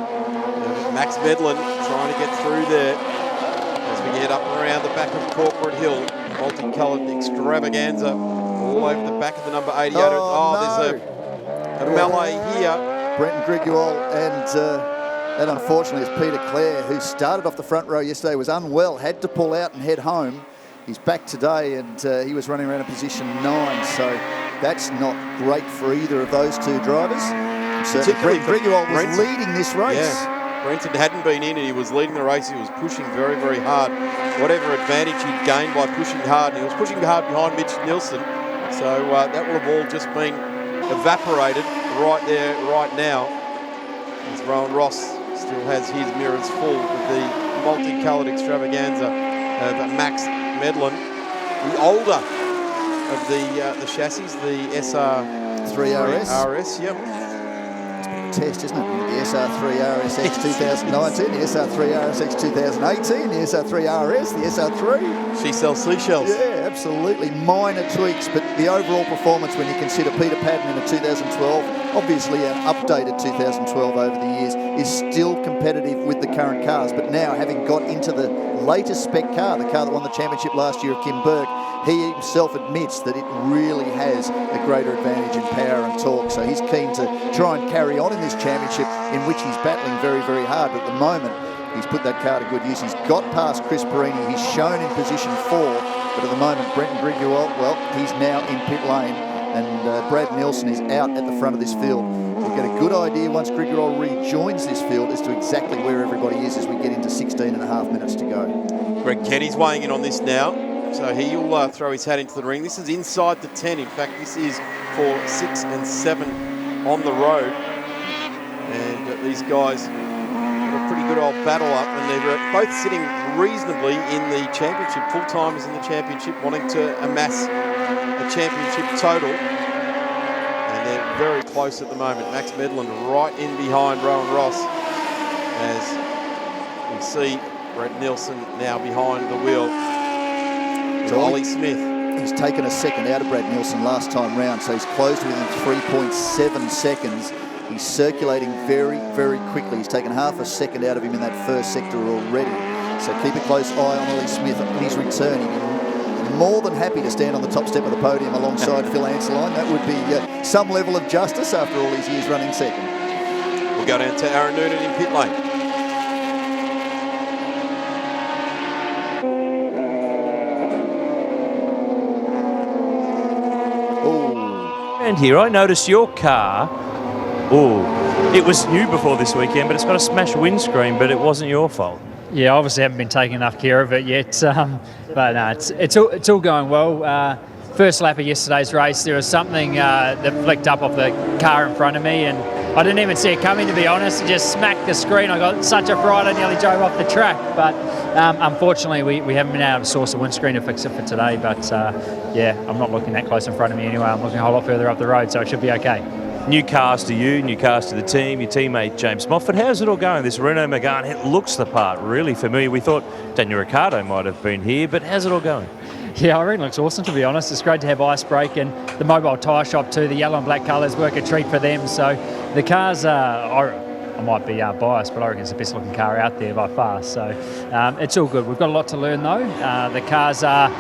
Max Medlin trying to get through there as we get up and around the back of Corporate Hill. Multicoloured extravaganza all over the back of the number 88. There's a melee here. Brenton Griguol and unfortunately it's Peter Clare, who started off the front row yesterday, was unwell, had to pull out and head home. He's back today, and he was running around in position 9, so that's not great for either of those two drivers. Certainly Brenton Griguol was leading this race. Yeah. Brenton hadn't been in and he was leading the race. He was pushing very, very hard. Whatever advantage he'd gained by pushing hard, and he was pushing hard behind Mitch Nielsen. So that will have all just been evaporated right there, right now. As Rowan Ross still has his mirrors full with the multicoloured extravaganza of Max Medlin. The older of the chassis, the SR3 RS. Yep. test, isn't it? The SR3 RSX 2019, the SR3 RSX 2018, the SR3 RS, the SR3. She sells seashells. Yeah, absolutely. Minor tweaks, but the overall performance when you consider Peter Padden in a 2012, obviously an updated 2012 over the years, is still competitive with the current cars. But now, having got into the latest spec car, the car that won the championship last year of Kim Berg, he himself admits that it really has a greater advantage in power and torque. So he's keen to try and carry on in this championship, in which he's battling very, very hard. But at the moment, he's put that car to good use. He's got past Chris Perini. He's shown in position 4. But at the moment, Brenton Griguel, well, he's now in pit lane. And Brad Nielsen is out at the front of this field. We'll get a good idea once Griguel rejoins this field as to exactly where everybody is as we get into 16 and a half minutes to go. Greg Kenny's weighing in on this now. So he'll throw his hat into the ring. This is inside the 10. In fact, this is for 6 and 7 on the road. And these guys have a pretty good old battle up, and they're both sitting reasonably in the championship, full-timers in the championship, wanting to amass a championship total. And they're very close at the moment. Max Medland right in behind Rowan Ross, as we see Brett Nielsen now behind the wheel. So Ollie Smith. He's taken a second out of Brad Nielsen last time round, so he's closed within 3.7 seconds. He's circulating very, very quickly. He's taken half a second out of him in that first sector already. So keep a close eye on Ollie Smith in his return. He'd be more than happy to stand on the top step of the podium alongside Phil Anseline. That would be some level of justice after all these years running second. We'll go down to Aaron Noonan in pit lane. And here I noticed your car, it was new before this weekend, but it's got a smashed windscreen, but it wasn't your fault. Yeah, obviously haven't been taking enough care of it yet, but no, it's all going well. First lap of yesterday's race, there was something that flicked up off the car in front of me, and I didn't even see it coming, to be honest. It just smacked the screen. I got such a fright, I nearly drove off the track. But unfortunately, we haven't been able to source a windscreen to fix it for today. But yeah, I'm not looking that close in front of me anyway. I'm looking a whole lot further up the road, so it should be okay. New cars to you, new cars to the team, your teammate James Moffat. How's it all going? This Renault Megane, it looks the part, really, for me. We thought Daniel Ricciardo might have been here, but how's it all going? Yeah, I reckon it looks awesome, to be honest. It's great to have ice brake, and the mobile tyre shop too. The yellow and black colours work a treat for them. So the cars I might be biased, but I reckon it's the best looking car out there by far. So it's all good. We've got a lot to learn though. The cars are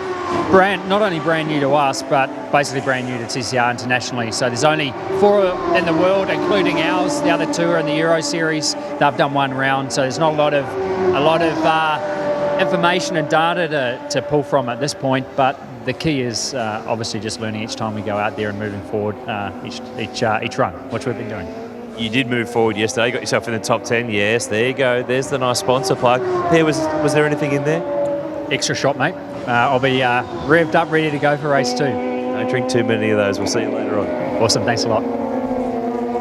not only brand new to us, but basically brand new to TCR internationally. So there's only 4 in the world, including ours. The other 2 are in the Euro Series. They've done 1 round, so there's not a lot of information and data to pull from at this point, but the key is obviously just learning each time we go out there and moving forward each run, which we've been doing. You did move forward yesterday, got yourself in the top 10. Yes, there you go. There's the nice sponsor plug. Was there anything in there? Extra shot, mate. I'll be revved up, ready to go for race 2. Don't drink too many of those. We'll see you later on. Awesome. Thanks a lot.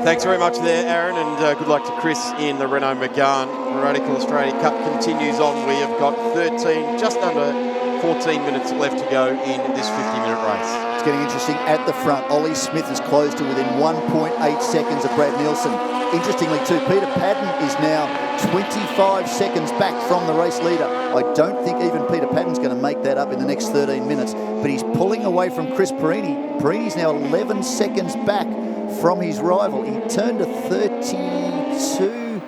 Thanks very much there, Aaron, and good luck to Chris in the Renault Megane. Radical Australia Cup continues on. We have got just under 14 minutes left to go in this 50-minute race. It's getting interesting at the front. Ollie Smith is close to within 1.8 seconds of Brad Nielsen. Interestingly too, Peter Padden is now 25 seconds back from the race leader. I don't think even Peter Padden's going to make that up in the next 13 minutes, but he's pulling away from Chris Perini. Perini's now 11 seconds back from his rival. He turned a 32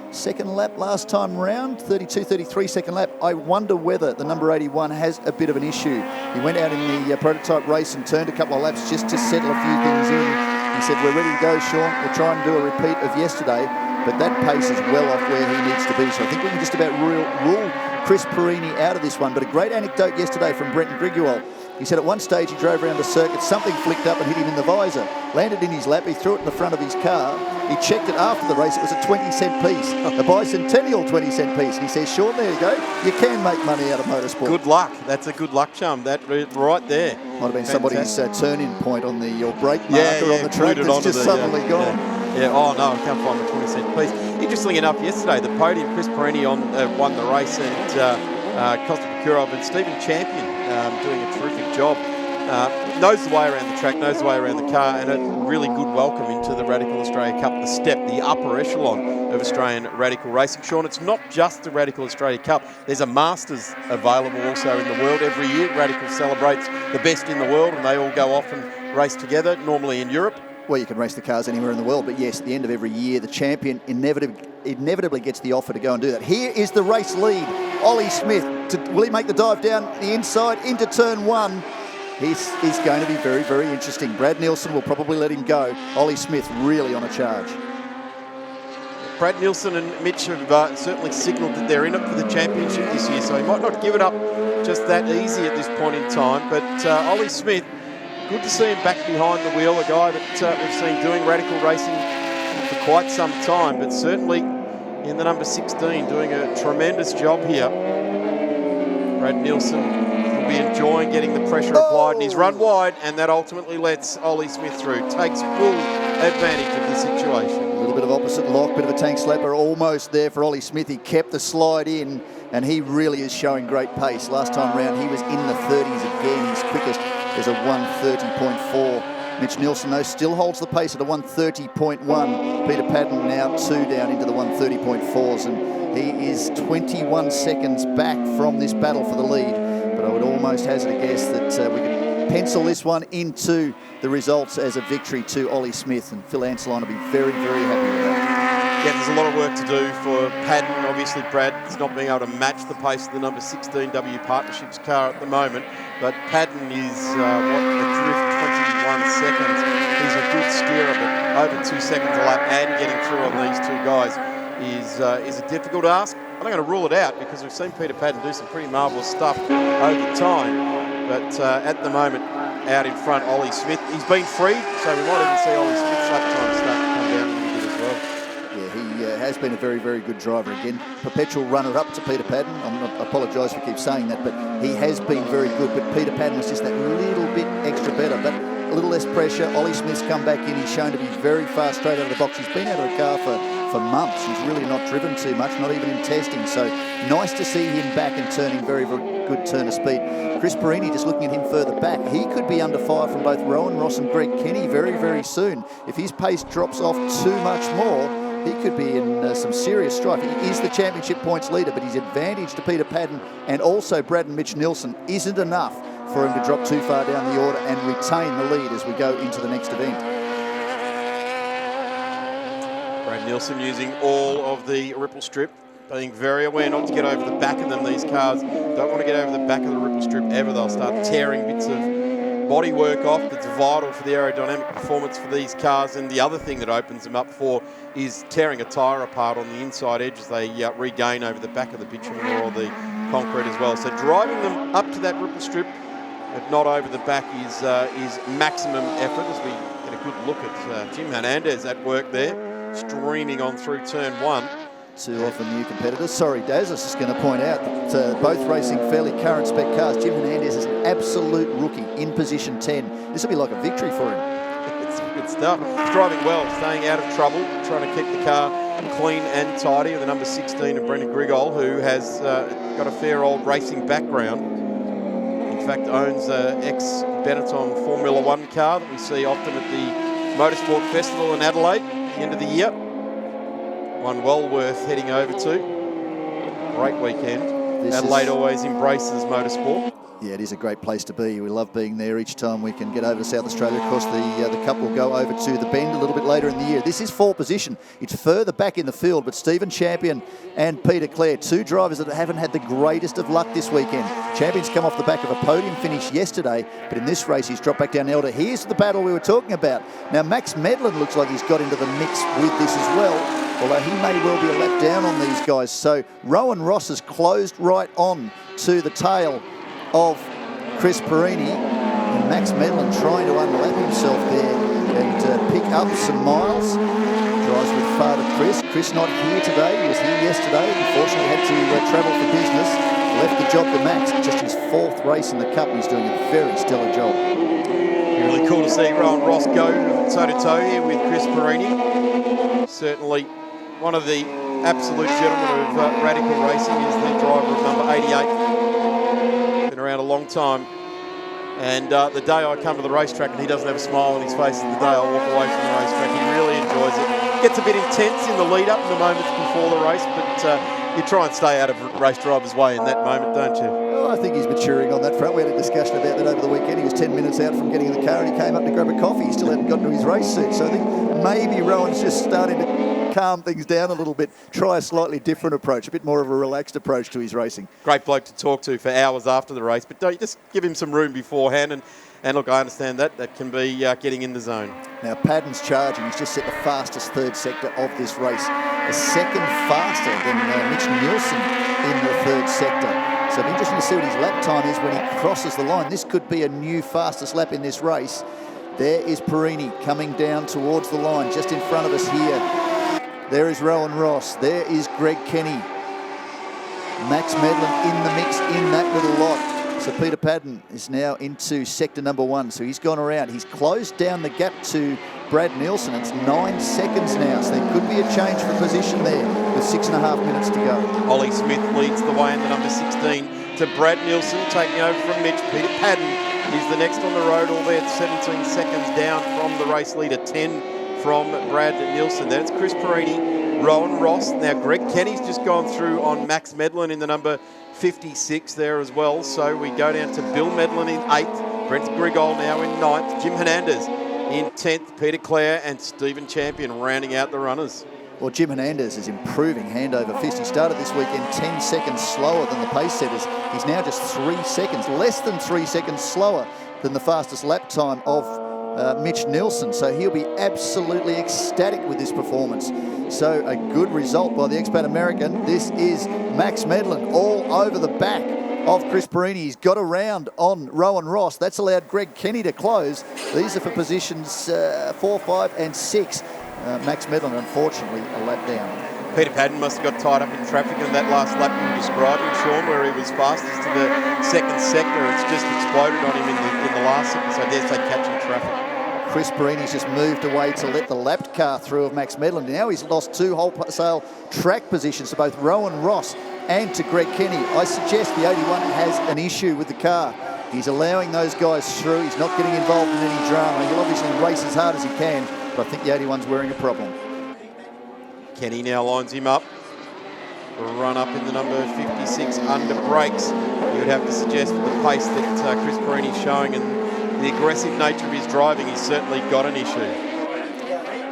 second lap last time round, 33 second lap. I wonder whether the number 81 has a bit of an issue. He went out in the prototype race and turned a couple of laps just to settle a few things in. He said, we're ready to go, Sean. We'll try and do a repeat of yesterday, but that pace is well off where he needs to be. So I think we can just about rule Chris Perini out of this one. But a great anecdote yesterday from Brenton Griguel. He said at one stage he drove around the circuit, something flicked up and hit him in the visor. Landed in his lap, he threw it in the front of his car. He checked it after the race, it was a 20-cent piece, a bicentennial 20-cent piece. And he says, Sean, there you go, you can make money out of motorsport. Good luck, that's a good luck charm, that right there. Might have been somebody's turn-in point on your brake marker on the track that's just suddenly gone. Yeah, oh no, I can't find the 20-cent piece. Interestingly enough, yesterday, the podium, Chris Perini won the race, and Costa Pekurov and Stephen Champion doing a terrific job Knows the way around the track, knows the way around the car, and a really good welcome into the Radical Australia Cup, the step, the upper echelon of Australian radical racing. Sean, it's not just the Radical Australia Cup. There's a Masters available also in the world every year. Radical celebrates the best in the world, and they all go off and race together, normally in Europe. Well, you can race the cars anywhere in the world, but yes, at the end of every year, the champion inevitably gets the offer to go and do that. Here is the race lead. Ollie Smith, will he make the dive down the inside into turn one? He's going to be very, very interesting. Brad Nielsen will probably let him go. Ollie Smith really on a charge. Brad Nielsen and Mitch have certainly signalled that they're in it for the championship this year, so he might not give it up just that easy at this point in time. But Ollie Smith, good to see him back behind the wheel, a guy that we've seen doing radical racing for quite some time, but certainly in the number 16 doing a tremendous job here. Brad Nielsen will be enjoying getting the pressure applied, and he's run wide, and that ultimately lets Ollie Smith through. Takes full advantage of the situation. A little bit of opposite lock, bit of a tank slapper, almost there for Ollie Smith. He kept the slide in, and he really is showing great pace. Last time round, he was in the 30s again. His quickest is a 1:30.4. Mitch Nielsen, though, still holds the pace at a 1:30.1. Peter Padden now 2 down into the 1:30.4s, and he is 21 seconds back from this battle for the lead. But I would almost hazard a guess that we could pencil this one into the results as a victory to Ollie Smith, and Phil Anseline will be very, very happy with that. Yeah, there's a lot of work to do for Padden. Obviously, Brad's not being able to match the pace of the number 16 W Partnerships car at the moment, but Padden is, adrift 21 seconds. He's a good steerer, but over 2 seconds a lap and getting through on these two guys is a difficult ask. I'm not going to rule it out because we've seen Peter Padden do some pretty marvellous stuff over time, but at the moment, out in front, Ollie Smith. He's been freed, so we might even see Ollie Smith's lap time start to come down a little bit as well. Yeah, he has been a very, very good driver again. Perpetual runner-up to Peter Padden. I apologise for keep saying that, but he has been very good. But Peter Padden was just that little bit extra better, but a little less pressure. Ollie Smith's come back in. He's shown to be very fast straight out of the box. He's been out of the car for months. He's really not driven too much, not even in testing. So nice to see him back and turning very, very good turn of speed. Chris Perini, just looking at him further back, he could be under fire from both Rowan Ross and Greg Kenny very, very soon. If his pace drops off too much more, he could be in some serious strife. He is the championship points leader, but his advantage to Peter Padden and also Brad and Mitch Nielsen isn't enough for him to drop too far down the order and retain the lead as we go into the next event. Brad Nielsen using all of the ripple strip, being very aware not to get over the back of them. These cars don't want to get over the back of the ripple strip ever. They'll start tearing bits of bodywork off that's vital for the aerodynamic performance for these cars. And the other thing that opens them up for is tearing a tyre apart on the inside edge as they regain over the back of the bitumen or the concrete as well. So driving them up to that ripple strip, but not over the back, is maximum effort. As we get a good look at Jim Hernandez at work there, streaming on through turn one. Two often new competitors. Sorry, Daz, I was just going to point out that both racing fairly current spec cars. Jim Hernandez is an absolute rookie in position 10. This will be like a victory for him. It's good stuff. He's driving well, staying out of trouble, trying to keep the car clean and tidy with the number 16 of Brendan Grigol, who has got a fair old racing background. In fact, owns an ex-Benetton Formula One car that we see often at the Motorsport Festival in Adelaide at the end of the year. One well worth heading over to. Great weekend. Adelaide always embraces motorsport. Yeah, it is a great place to be. We love being there each time we can get over to South Australia. Of course, the Cup will go over to the Bend a little bit later in the year. This is 4th position. It's further back in the field, but Stephen Champion and Peter Clare, two drivers that haven't had the greatest of luck this weekend. Champion's come off the back of a podium finish yesterday, but in this race he's dropped back down the order. Here's the battle we were talking about. Now, Max Medlin looks like he's got into the mix with this as well, although he may well be a lap down on these guys. So Rowan Ross has closed right on to the tail of Chris Perini, and Max Medlin trying to unlap himself there and pick up some miles. Drives with father Chris. Chris not here today. He was here yesterday. Unfortunately had to travel for business. Left the job to Max. Just his 4th race in the Cup, and he's doing a very stellar job. Really cool to see Rowan Ross go toe-to-toe here with Chris Perini. Certainly one of the absolute gentlemen of radical racing is the driver of number 88. Been around a long time. And the day I come to the racetrack and he doesn't have a smile on his face is the day I walk away from the racetrack. He really enjoys it. Gets a bit intense in the lead up in the moments before the race, but you try and stay out of race driver's way in that moment, don't you? Well, I think he's maturing on that front. We had a discussion about that over the weekend. He was 10 minutes out from getting in the car and he came up to grab a coffee. He still hadn't gotten to his race suit. So I think maybe Rowan's just starting to calm things down a little bit, try a slightly different approach, a bit more of a relaxed approach to his racing. Great bloke to talk to for hours after the race, but don't you just give him some room beforehand. And look, I understand that can be getting in the zone. Now, Padden's charging. He's just set the fastest third sector of this race. A second faster than Mitch Nielsen in the third sector. So it'll be interesting to see what his lap time is when he crosses the line. This could be a new fastest lap in this race. There is Perini coming down towards the line, just in front of us here. There is Rowan Ross. There is Greg Kenny. Max Medlin in the mix in that little lot. So Peter Padden is now into sector number 1. So he's gone around. He's closed down the gap to Brad Nielsen. It's 9 seconds now. So there could be a change for position there with 6.5 minutes to go. Ollie Smith leads the way in the number 16 to Brad Nielsen, taking over from Mitch. Peter Padden is the next on the road, albeit 17 seconds down from the race leader, 10 from Brad Nielsen. That's Chris Perini, Rowan Ross. Now Greg Kenny's just gone through on Max Medlin in the number 56 there as well. So we go down to Bill Medlin in 8th, Brent Grigol now in 9th, Jim Hernandez in 10th, Peter Clare and Stephen Champion rounding out the runners. Well, Jim Hernandez is improving hand over fist. He started this weekend 10 seconds slower than the pace setters. He's now just 3 seconds, less than 3 seconds slower than the fastest lap time of Mitch Nielsen. So he'll be absolutely ecstatic with this performance. So a good result by the expat American. This is Max Medlin all over the back of Chris Perini. He's got around on Rowan Ross. That's allowed Greg Kenny to close. These are for positions 4, 5 and 6. Max Medlin, unfortunately, a lap down. Peter Padden must have got tied up in traffic in that last lap you were describing, Sean, where he was fastest to the second sector. It's just exploded on him in the last second, so I dare say catching traffic. Chris Perini's just moved away to let the lapped car through of Max Medlin. Now he's lost 2 wholesale track positions to both Rowan Ross and to Greg Kenny. I suggest the 81 has an issue with the car. He's allowing those guys through. He's not getting involved in any drama. He'll obviously race as hard as he can, but I think the 81's wearing a problem. Kenny now lines him up. A run up in the number 56 under brakes. You would have to suggest with the pace that Chris Perini's showing and the aggressive nature of his driving, he's certainly got an issue.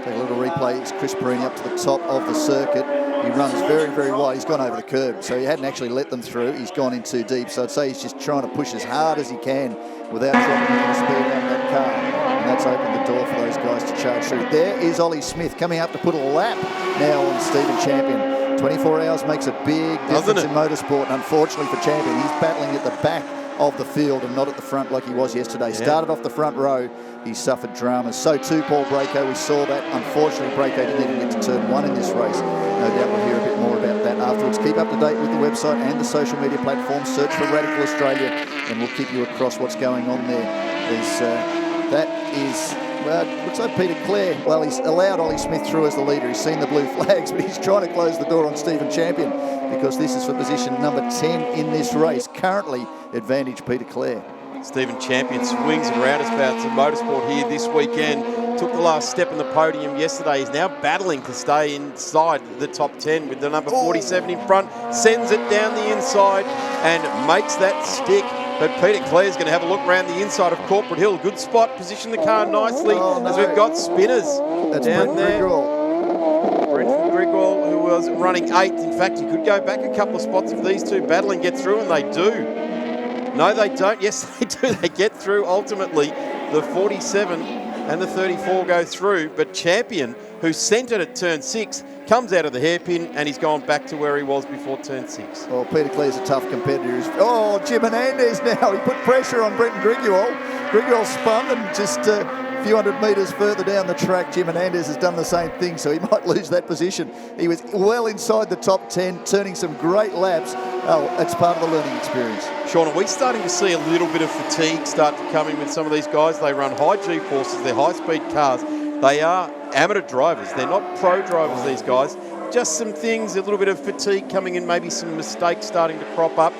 Take a little replay. It's Chris Perini up to the top of the circuit. He runs very, very wide. He's gone over the curb, so he hadn't actually let them through. He's gone in too deep, so I'd say he's just trying to push as hard as he can without dropping any speed out of that car. And that's opened the door for those guys to charge through. There is Ollie Smith coming up to put a lap now on Stephen Champion. 24 hours makes a big difference in motorsport, and unfortunately for Champion, he's battling at the back of the field and not at the front like he was yesterday. Started off the front row, he suffered dramas. So too Paul Braco, we saw that. Unfortunately, Braco didn't even get to turn 1 in this race. No doubt we'll hear a bit more about that afterwards. Keep up to date with the website and the social media platforms. Search for Radical Australia and we'll keep you across what's going on there. Looks like Peter Clare. Well, he's allowed Ollie Smith through as the leader. He's seen the blue flags, but he's trying to close the door on Stephen Champion because this is for position number 10 in this race. Currently, advantage Peter Clare. Stephen Champion swings and roundabouts of motorsport here this weekend. Took the last step in the podium yesterday. He's now battling to stay inside the top 10 with the number 47 in front. Sends it down the inside and makes that stick. But Peter Clare's going to have a look around the inside of Corporate Hill. Good spot, position the car nicely as we've got spinners down there. Brent Grigol, who was running 8th. In fact, he could go back a couple of spots if these two battle and get through, and they do. No, they don't. Yes, they do. They get through ultimately. The 47 and the 34 go through, but Champion, who centred at turn 6, comes out of the hairpin and he's gone back to where he was before turn 6. Well, Peter Clare's a tough competitor. Jim Hernandez now. He put pressure on Brenton Grigol. Grigol spun and just a few hundred metres further down the track, Jim Hernandez has done the same thing, so he might lose that position. He was well inside the top 10, turning some great laps. Oh, it's part of the learning experience. Sean, are we starting to see a little bit of fatigue start to come in with some of these guys? They run high G-forces, they're high-speed cars. They are amateur drivers. They're not pro drivers, these guys. Just some things, a little bit of fatigue coming in, maybe some mistakes starting to crop up.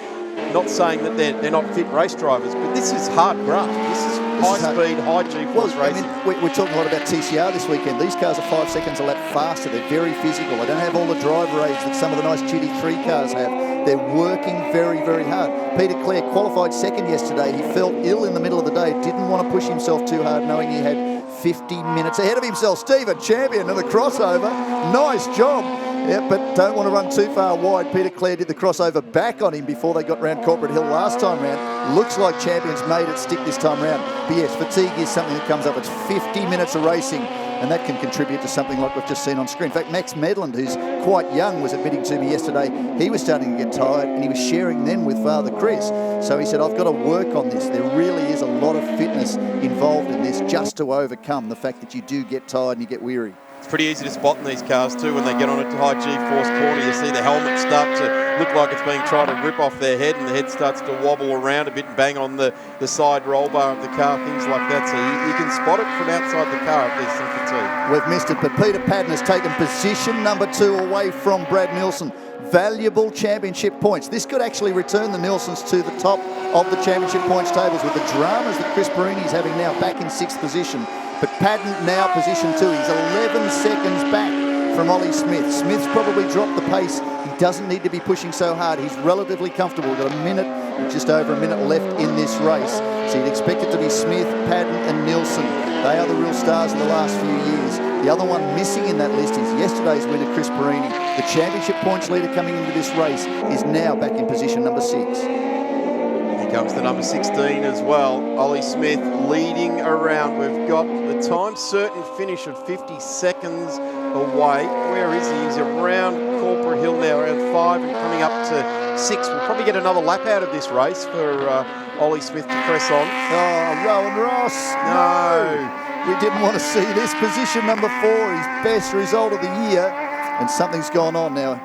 Not saying that they're not fit race drivers, but this is hard graft. This is high-speed, high G-force racing. I mean, we're talking a lot about TCR this weekend. These cars are 5 seconds a lap faster. They're very physical. They don't have all the driver aids that some of the nice GT3 cars have. They're working very, very hard. Peter Clare qualified second yesterday. He felt ill in the middle of the day, didn't want to push himself too hard, knowing he had 50 minutes ahead of himself. Stephen Champion and the crossover. Nice job. Yeah, but don't want to run too far wide. Peter Clare did the crossover back on him before they got round Corporate Hill last time round. Looks like Champion's made it stick this time round. But yes, fatigue is something that comes up. It's 50 minutes of racing, and that can contribute to something like we've just seen on screen. In fact, Max Medland, who's quite young, was admitting to me yesterday he was starting to get tired, and he was sharing then with Father Chris. So he said, I've got to work on this. There really is a lot of fitness involved in this just to overcome the fact that you do get tired and you get weary. It's pretty easy to spot in these cars too when they get on a high G-force corner. You see the helmet start to look like it's being tried to rip off their head, and the head starts to wobble around a bit and bang on the side roll bar of the car, things like that. So you can spot it from outside the car if there's some fatigue. We've missed it, but Peter Padden has taken position number 2 away from Brad Nilsson. Valuable championship points. This could actually return the Nilssons to the top of the championship points tables with the dramas that Chris Perini's having now back in 6th position. But Padden now position 2. He's 11 seconds back from Ollie Smith. Smith's probably dropped the pace. He doesn't need to be pushing so hard. He's relatively comfortable. We've got a minute, just over a minute left in this race. So you'd expect it to be Smith, Padden and Nilsson. They are the real stars of the last few years. The other one missing in that list is yesterday's winner, Chris Perini. The championship points leader coming into this race is now back in position number 6. Here comes the number 16 as well. Ollie Smith leading around. We've got the time certain finish of 50 seconds away. Where is he? He's around Corporate Hill now, around 5 and coming up to 6. We'll probably get another lap out of this race for Ollie Smith to press on. Oh, Rowan Ross. No. We didn't want to see this. Position number 4, his best result of the year. And something's gone on now.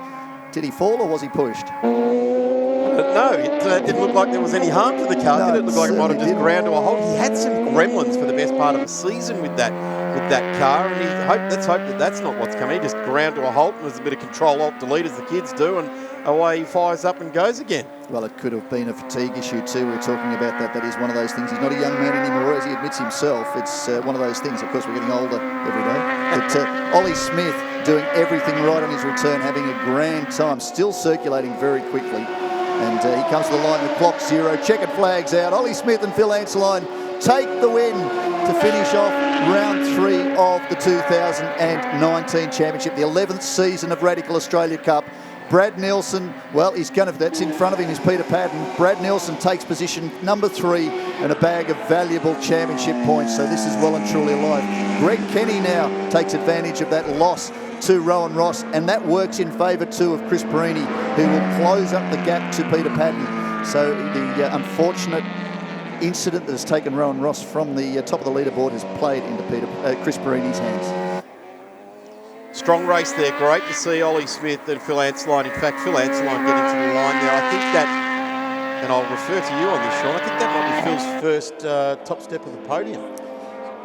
Did he fall or was he pushed? No, it didn't look like there was any harm to the car. No, did it look like it might have just ground to a halt? He had some gremlins for the best part of the season with that car, and let's hope that that's not what's coming. He just ground to a halt, and there's a bit of Control-Alt-Delete as the kids do, and away he fires up and goes again. Well, it could have been a fatigue issue too. We were talking about that. That is one of those things. He's not a young man anymore, as he admits himself. It's one of those things. Of course, we're getting older every day. But Ollie Smith doing everything right on his return, having a grand time, still circulating very quickly. And he comes to the line, the clock 0, checkered flags out. Ollie Smith and Phil Anseline take the win to finish off round 3 of the 2019 championship, the 11th season of Radical Australia Cup. Brad Nilsson, well, that's in front of him is Peter Padden. Brad Nilsson takes position number 3 and a bag of valuable championship points. So this is well and truly alive. Greg Kenny now takes advantage of that loss to Rowan Ross, and that works in favour too of Chris Perini, who will close up the gap to Peter Padden. So the unfortunate incident that has taken Rowan Ross from the top of the leaderboard has played into Chris Perini's hands. Strong race there. Great to see Ollie Smith and Phil Anseline. In fact, Phil Anseline getting to the line there. I think that, and I'll refer to you on this, Sean, I think that might be Phil's first top step of the podium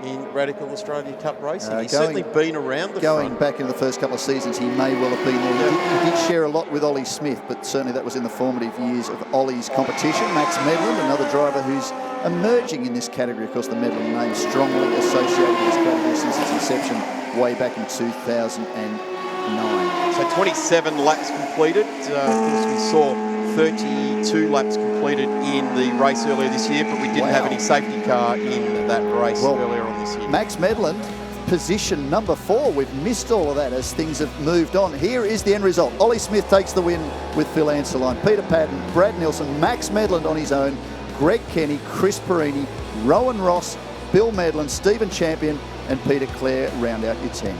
in Radical Australia Cup racing. He's certainly been around the Going front. back into the first couple of seasons, he may well have been there. He did share a lot with Ollie Smith, but certainly that was in the formative years of Ollie's competition. Max Medland, another driver who's emerging in this category. Of course, the Medland name strongly associated with this category since its inception way back in 2009. So 27 laps completed. Of course, we saw 32 laps completed in the race earlier this year, but we didn't have any safety car in that race earlier on this year. Max Medland, position number 4. We've missed all of that as things have moved on. Here is the end result. Ollie Smith takes the win with Phil Anseline, Peter Padden, Brad Nilsson, Max Medland on his own, Greg Kenny, Chris Perini, Rowan Ross, Bill Medland, Stephen Champion and Peter Clare round out your team.